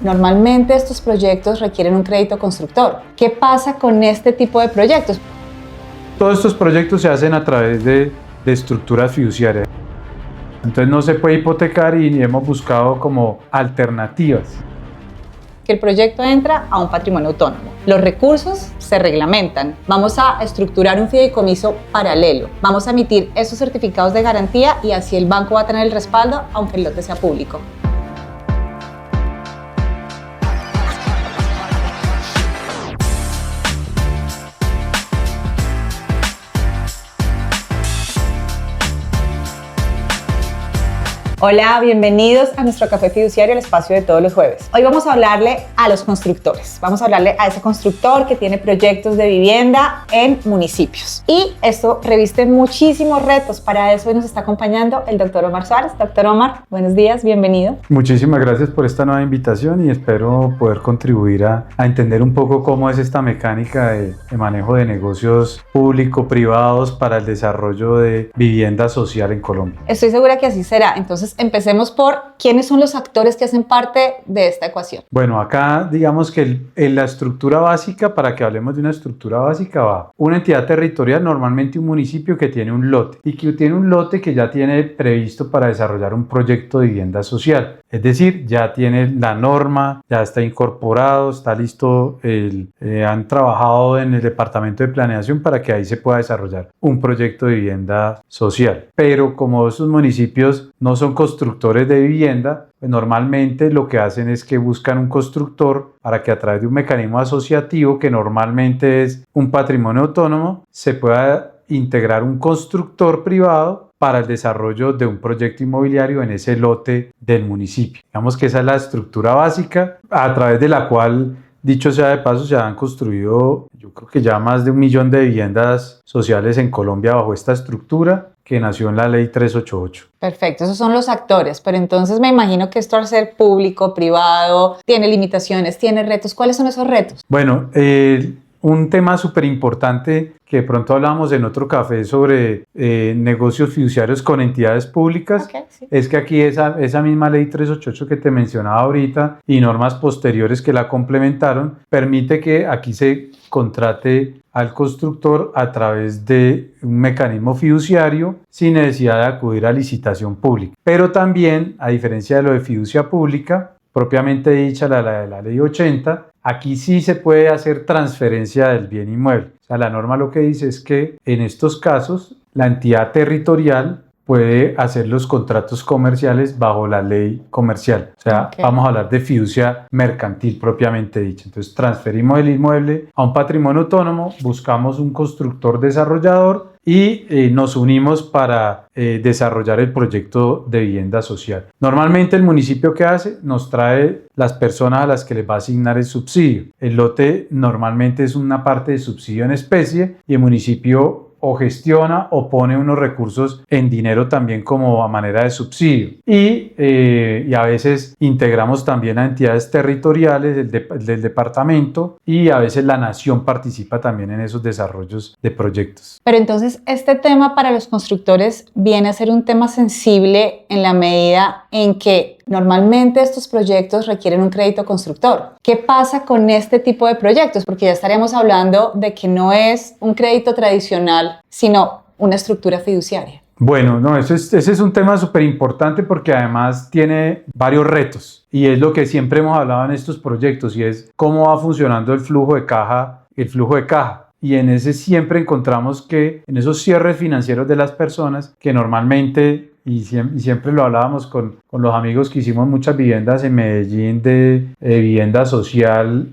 Normalmente estos proyectos requieren un crédito constructor. ¿Qué pasa con este tipo de proyectos? Todos estos proyectos se hacen a través de estructuras fiduciarias. Entonces no se puede hipotecar y hemos buscado como alternativas. Que el proyecto entra a un patrimonio autónomo. Los recursos se reglamentan. Vamos a estructurar un fideicomiso paralelo. Vamos a emitir esos certificados de garantía y así el banco va a tener el respaldo aunque el lote sea público. Hola, bienvenidos a nuestro Café Fiduciario, el espacio de todos los jueves. Hoy vamos a hablarle a los constructores. Vamos a hablarle a ese constructor que tiene proyectos de vivienda en municipios. Y esto reviste muchísimos retos. Para eso hoy nos está acompañando el doctor Omar Suárez. Doctor Omar, buenos días, bienvenido. Muchísimas gracias por esta nueva invitación y espero poder contribuir a entender un poco cómo es esta mecánica de manejo de negocios público-privados para el desarrollo de vivienda social en Colombia. Estoy segura que así será. Entonces, empecemos por quiénes son los actores que hacen parte de esta ecuación. Bueno, acá digamos que en la estructura básica, para que hablemos de una estructura básica, va una entidad territorial, normalmente un municipio que tiene un lote y que tiene un lote que ya tiene previsto para desarrollar un proyecto de vivienda social. Es decir, ya tiene la norma, ya está incorporado, está listo, han trabajado en el departamento de planeación para que ahí se pueda desarrollar un proyecto de vivienda social. Pero como esos municipios no son constructores de vivienda, pues normalmente lo que hacen es que buscan un constructor para que a través de un mecanismo asociativo, que normalmente es un patrimonio autónomo, se pueda integrar un constructor privado para el desarrollo de un proyecto inmobiliario en ese lote del municipio. Digamos que esa es la estructura básica a través de la cual, dicho sea de paso, se han construido, yo creo que ya más de 1 millón de viviendas sociales en Colombia bajo esta estructura que nació en la ley 388. Perfecto, esos son los actores, pero entonces me imagino que esto al ser público, privado, tiene limitaciones, tiene retos. ¿Cuáles son esos retos? Bueno, un tema súper importante que de pronto hablábamos en otro café sobre negocios fiduciarios con entidades públicas, sí. Es que aquí esa misma ley 388 que te mencionaba ahorita y normas posteriores que la complementaron, permite que aquí se contrate al constructor a través de un mecanismo fiduciario sin necesidad de acudir a licitación pública. Pero también, a diferencia de lo de fiducia pública, propiamente dicha la ley 80, aquí sí se puede hacer transferencia del bien inmueble. O sea, la norma lo que dice es que en estos casos la entidad territorial puede hacer los contratos comerciales bajo la ley comercial. O sea, Vamos a hablar de fiducia mercantil propiamente dicha. Entonces, transferimos el inmueble a un patrimonio autónomo, buscamos un constructor desarrollador y nos unimos para desarrollar el proyecto de vivienda social. Normalmente el municipio, ¿qué hace? Nos trae las personas a las que les va a asignar el subsidio. El lote normalmente es una parte de subsidio en especie y el municipio o gestiona o pone unos recursos en dinero también como a manera de subsidio. Y a veces integramos también a entidades territoriales del departamento y a veces la nación participa también en esos desarrollos de proyectos. Pero entonces este tema para los constructores viene a ser un tema sensible en la medida en que normalmente estos proyectos requieren un crédito constructor. ¿Qué pasa con este tipo de proyectos? Porque ya estaríamos hablando de que no es un crédito tradicional, sino una estructura fiduciaria. Bueno, no, ese es un tema súper importante porque además tiene varios retos y es lo que siempre hemos hablado en estos proyectos y es cómo va funcionando el flujo de caja. Y en ese siempre encontramos que en esos cierres financieros de las personas que normalmente, y siempre lo hablábamos con los amigos que hicimos muchas viviendas en Medellín de vivienda social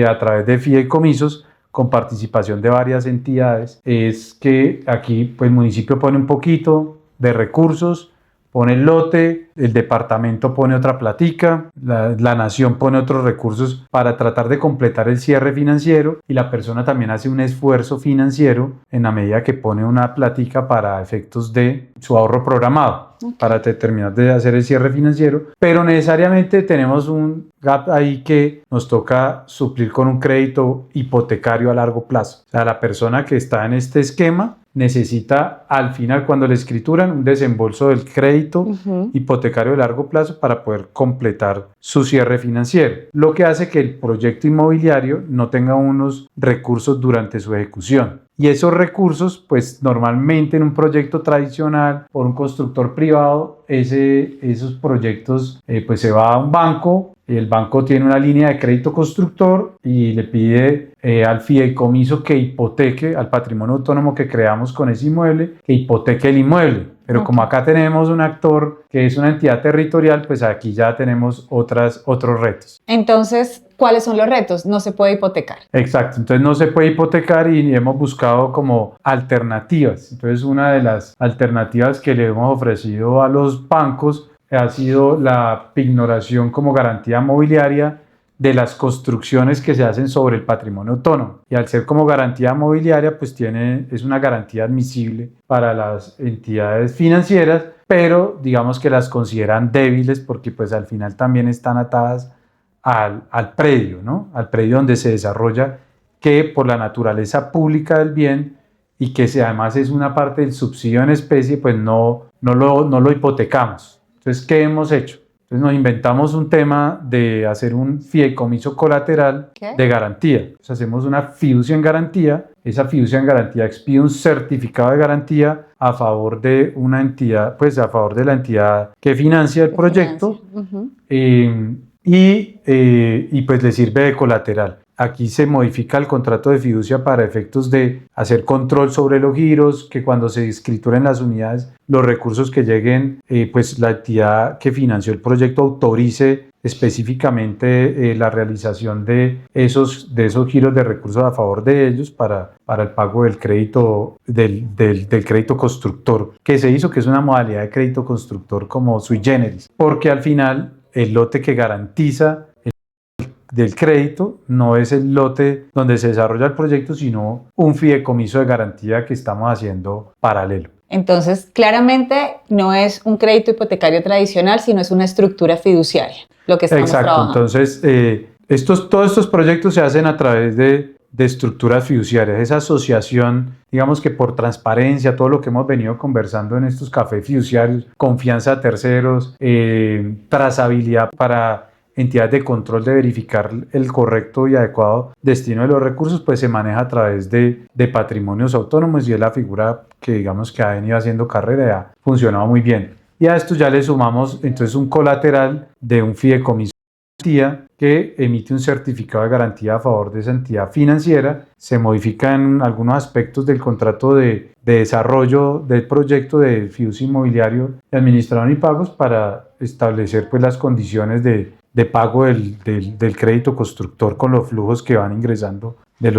a través de fideicomisos con participación de varias entidades, es que aquí pues, el municipio pone un poquito de recursos, pone el lote, el departamento pone otra platica, la nación pone otros recursos para tratar de completar el cierre financiero y la persona también hace un esfuerzo financiero en la medida que pone una platica para efectos de su ahorro programado para terminar de hacer el cierre financiero, pero necesariamente tenemos un gap ahí que nos toca suplir con un crédito hipotecario a largo plazo. O sea, la persona que está en este esquema necesita al final, cuando le escrituran, un desembolso del crédito hipotecario de largo plazo para poder completar su cierre financiero, lo que hace que el proyecto inmobiliario no tenga unos recursos durante su ejecución. Y esos recursos, pues normalmente en un proyecto tradicional por un constructor privado, esos proyectos pues se va a un banco. El banco tiene una línea de crédito constructor y le pide al fideicomiso que hipoteque, al patrimonio autónomo que creamos con ese inmueble, que hipoteque el inmueble. Pero como acá tenemos un actor que es una entidad territorial, pues aquí ya tenemos otros retos. Entonces, ¿cuáles son los retos? No se puede hipotecar. Exacto, entonces no se puede hipotecar y hemos buscado como alternativas. Entonces una de las alternativas que le hemos ofrecido a los bancos ha sido la pignoración como garantía mobiliaria de las construcciones que se hacen sobre el patrimonio autónomo. Y al ser como garantía mobiliaria, pues es una garantía admisible para las entidades financieras, pero digamos que las consideran débiles porque pues al final también están atadas al predio, ¿no? Al predio donde se desarrolla, que por la naturaleza pública del bien y que además es una parte del subsidio en especie, pues no lo hipotecamos. Entonces, ¿qué hemos hecho? Entonces nos inventamos un tema de hacer un fideicomiso colateral de garantía. Entonces hacemos una fiducia en garantía. Esa fiducia en garantía expide un certificado de garantía a favor de una entidad, pues a favor de la entidad que financia el proyecto. Y pues le sirve de colateral. Aquí se modifica el contrato de fiducia para efectos de hacer control sobre los giros, que cuando se escrituren las unidades, los recursos que lleguen, pues la entidad que financió el proyecto autorice específicamente la realización de esos giros de recursos a favor de ellos para el pago del crédito, del crédito constructor que se hizo, que es una modalidad de crédito constructor como sui generis, porque al final el lote que garantiza del crédito no es el lote donde se desarrolla el proyecto, sino un fideicomiso de garantía que estamos haciendo paralelo. Entonces, claramente no es un crédito hipotecario tradicional, sino es una estructura fiduciaria, lo que estamos trabajando. Entonces, todos estos proyectos se hacen a través de estructuras fiduciarias, esa asociación, digamos que por transparencia, todo lo que hemos venido conversando en estos cafés fiduciarios, confianza a terceros, trazabilidad para entidades de control de verificar el correcto y adecuado destino de los recursos, pues se maneja a través de patrimonios autónomos y es la figura que digamos que ha venido haciendo carrera y ha funcionado muy bien. Y a esto ya le sumamos entonces un colateral de un fideicomiso que emite un certificado de garantía a favor de esa entidad financiera. Se modifican algunos aspectos del contrato de desarrollo del proyecto de fiducia inmobiliario de administración y pagos para establecer pues las condiciones de pago del crédito constructor con los flujos que van ingresando de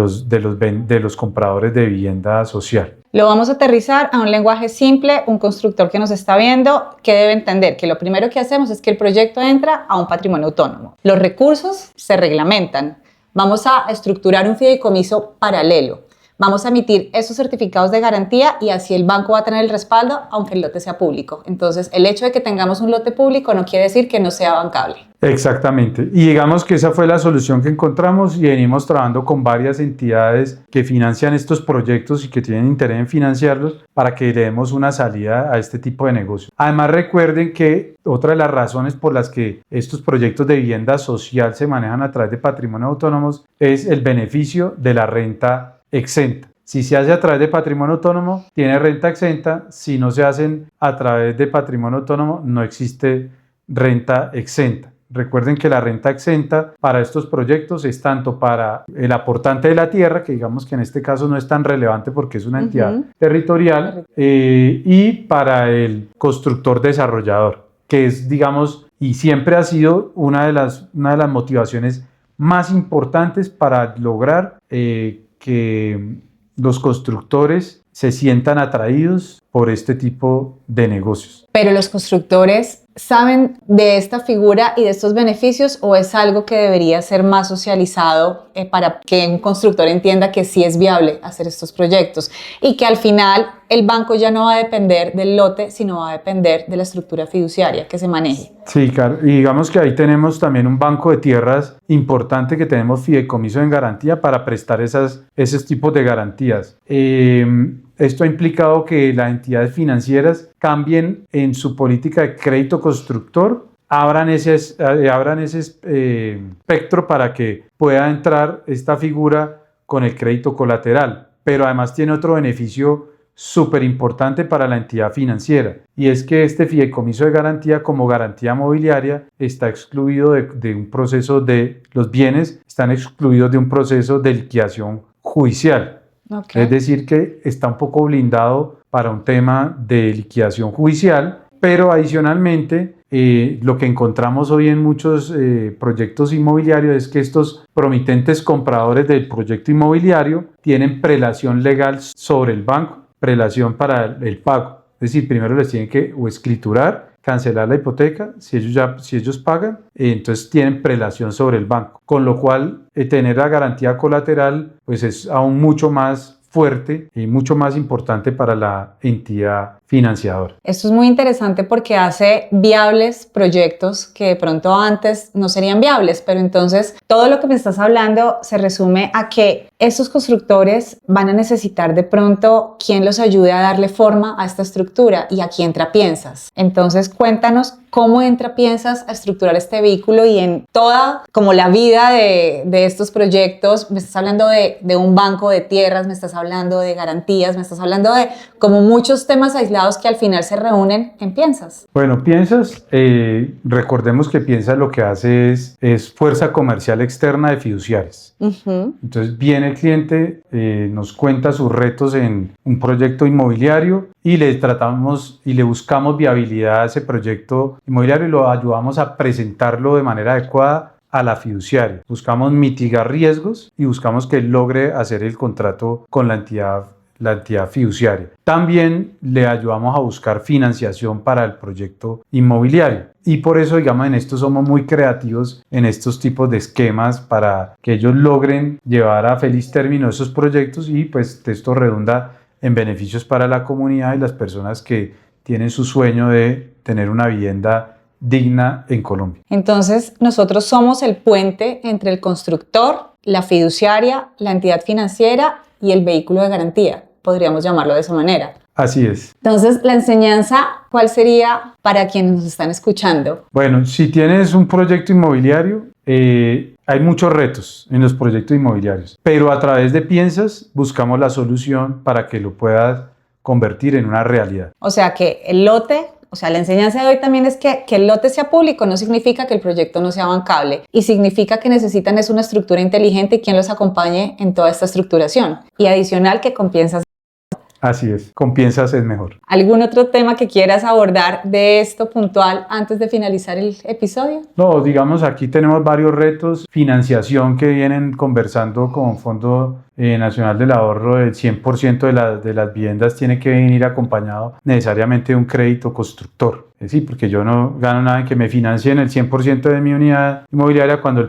los compradores de vivienda social. Lo vamos a aterrizar a un lenguaje simple. Un constructor que nos está viendo, que debe entender que lo primero que hacemos es que el proyecto entra a un patrimonio autónomo. Los recursos se reglamentan. Vamos a estructurar un fideicomiso paralelo. Vamos a emitir esos certificados de garantía y así el banco va a tener el respaldo, aunque el lote sea público. Entonces, el hecho de que tengamos un lote público no quiere decir que no sea bancable. Exactamente. Y digamos que esa fue la solución que encontramos y venimos trabajando con varias entidades que financian estos proyectos y que tienen interés en financiarlos para que le demos una salida a este tipo de negocios. Además, recuerden que otra de las razones por las que estos proyectos de vivienda social se manejan a través de patrimonios autónomos es el beneficio de la renta exenta. Si se hace a través de patrimonio autónomo, tiene renta exenta. Si no se hacen a través de patrimonio autónomo, no existe renta exenta. Recuerden que la renta exenta para estos proyectos es tanto para el aportante de la tierra, que digamos que en este caso no es tan relevante porque es una entidad territorial, y para el constructor desarrollador, que es, digamos, y siempre ha sido una de las motivaciones más importantes para lograr que los constructores se sientan atraídos por este tipo de negocios. Pero los constructores saben de esta figura y de estos beneficios, ¿o es algo que debería ser más socializado para que un constructor entienda que sí es viable hacer estos proyectos y que al final el banco ya no va a depender del lote, sino va a depender de la estructura fiduciaria que se maneje? Sí, claro. Y digamos que ahí tenemos también un banco de tierras importante que tenemos fideicomiso en garantía para prestar esos tipos de garantías. esto ha implicado que las entidades financieras cambien en su política de crédito constructor, abran ese espectro para que pueda entrar esta figura con el crédito colateral. Pero además tiene otro beneficio súper importante para la entidad financiera, y es que este fideicomiso de garantía como garantía mobiliaria está excluido de un proceso de los bienes, están excluidos de un proceso de liquidación judicial. Okay. Es decir, que está un poco blindado para un tema de liquidación judicial, pero adicionalmente lo que encontramos hoy en muchos proyectos inmobiliarios es que estos promitentes compradores del proyecto inmobiliario tienen prelación legal sobre el banco, prelación para el pago. Es decir, primero les tienen que o escriturar, cancelar la hipoteca, si ellos pagan, entonces tienen prelación sobre el banco. Con lo cual, tener la garantía colateral pues es aún mucho más fuerte y mucho más importante para la entidad financiadora. Esto es muy interesante porque hace viables proyectos que de pronto antes no serían viables, pero entonces todo lo que me estás hablando se resume a que estos constructores van a necesitar de pronto quien los ayude a darle forma a esta estructura, y aquí entra Piensas. Entonces cuéntanos cómo entra Piensas a estructurar este vehículo y en toda como la vida de estos proyectos. Me estás hablando de un banco de tierras, me estás hablando de garantías, me estás hablando de como muchos temas aislados que al final se reúnen en Piensas. Bueno, Piensas, recordemos que Piensas lo que hace es fuerza comercial externa de fiduciarios. Entonces viene el cliente, nos cuenta sus retos en un proyecto inmobiliario y le buscamos viabilidad a ese proyecto inmobiliario y lo ayudamos a presentarlo de manera adecuada a la fiduciaria. Buscamos mitigar riesgos y buscamos que él logre hacer el contrato con la entidad fiduciaria. También le ayudamos a buscar financiación para el proyecto inmobiliario, y por eso, digamos, en esto somos muy creativos en estos tipos de esquemas para que ellos logren llevar a feliz término esos proyectos, y pues esto redunda en beneficios para la comunidad y las personas que tienen su sueño de tener una vivienda digna en Colombia. Entonces, nosotros somos el puente entre el constructor, la fiduciaria, la entidad financiera y el vehículo de garantía. Podríamos llamarlo de esa manera. Así es. Entonces, la enseñanza, ¿cuál sería para quienes nos están escuchando? Bueno, si tienes un proyecto inmobiliario, hay muchos retos en los proyectos inmobiliarios, pero a través de Piensas buscamos la solución para que lo puedas convertir en una realidad. O sea, que el lote... O sea, la enseñanza de hoy también es que el lote sea público no significa que el proyecto no sea bancable, y significa que necesitan es una estructura inteligente y quien los acompañe en toda esta estructuración. Y adicional, que con Piensas. Así es, con Piensas es mejor. ¿Algún otro tema que quieras abordar de esto puntual antes de finalizar el episodio? No, digamos, aquí tenemos varios retos. Financiación que vienen conversando con Fondo Nacional del Ahorro, el 100% de las viviendas tiene que venir acompañado necesariamente de un crédito constructor. Sí, porque yo no gano nada en que me financien el 100% de mi unidad inmobiliaria cuando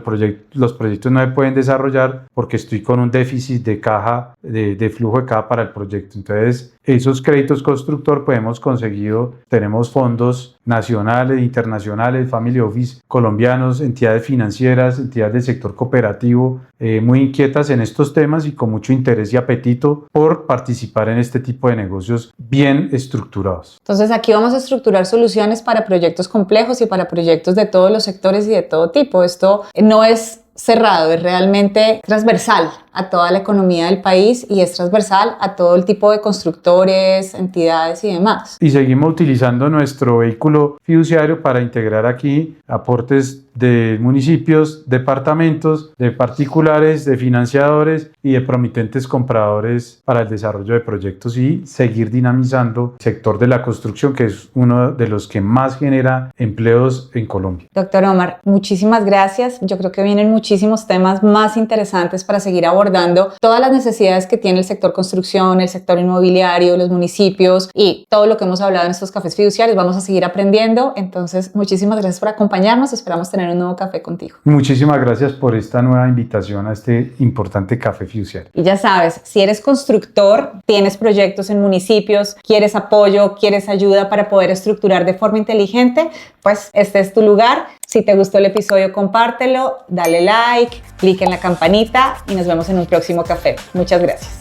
los proyectos no se pueden desarrollar porque estoy con un déficit de caja, de flujo de caja para el proyecto. Entonces, esos créditos constructor pues hemos conseguido, tenemos fondos nacionales, internacionales, family office colombianos, entidades financieras, entidades del sector cooperativo, muy inquietas en estos temas y con mucho interés y apetito por participar en este tipo de negocios bien estructurados. Entonces aquí vamos a estructurar soluciones para proyectos complejos y para proyectos de todos los sectores y de todo tipo. Esto no es cerrado, es realmente transversal a toda la economía del país y es transversal a todo el tipo de constructores, entidades y demás. Y seguimos utilizando nuestro vehículo fiduciario para integrar aquí aportes de municipios, departamentos, de particulares, de financiadores y de promitentes compradores para el desarrollo de proyectos y seguir dinamizando el sector de la construcción, que es uno de los que más genera empleos en Colombia. Doctor Omar, muchísimas gracias. Yo creo que vienen muchísimos temas más interesantes para seguir abordando todas las necesidades que tiene el sector construcción, el sector inmobiliario, los municipios y todo lo que hemos hablado en estos cafés fiduciarios. Vamos a seguir aprendiendo. Entonces, muchísimas gracias por acompañarnos. Esperamos tener un nuevo café contigo. Muchísimas gracias por esta nueva invitación a este importante café fiduciario. Y ya sabes, si eres constructor, tienes proyectos en municipios, quieres apoyo, quieres ayuda para poder estructurar de forma inteligente, pues este es tu lugar. Si te gustó el episodio, compártelo, dale like, clic en la campanita y nos vemos en un próximo café. Muchas gracias.